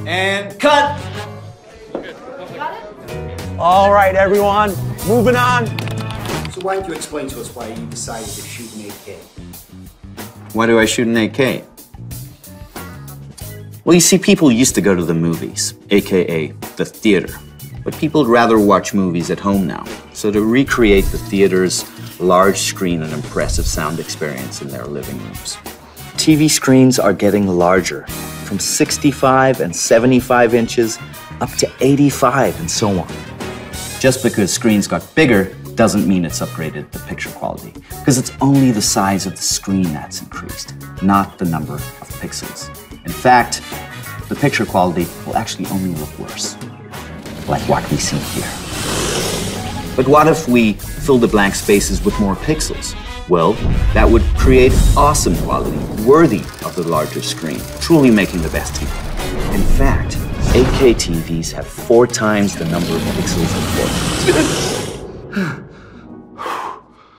And cut! All right, everyone, moving on. So why don't you explain to us why you decided to shoot an 8K? Why do I shoot an 8K? Well, you see, people used to go to the movies, aka the theater. But people would rather watch movies at home now. So to recreate the theater's large screen and impressive sound experience in their living rooms. TV screens are getting larger, from 65 and 75 inches up to 85 and so on. Just because screens got bigger doesn't mean it's upgraded the picture quality, because it's only the size of the screen that's increased, not the number of pixels. In fact, the picture quality will actually only look worse, like what we see here. But what if we fill the blank spaces with more pixels? Well, that would create awesome quality, worthy of the larger screen, truly making the best TV. In fact, 8K TVs have 4 times the number of pixels in 4K.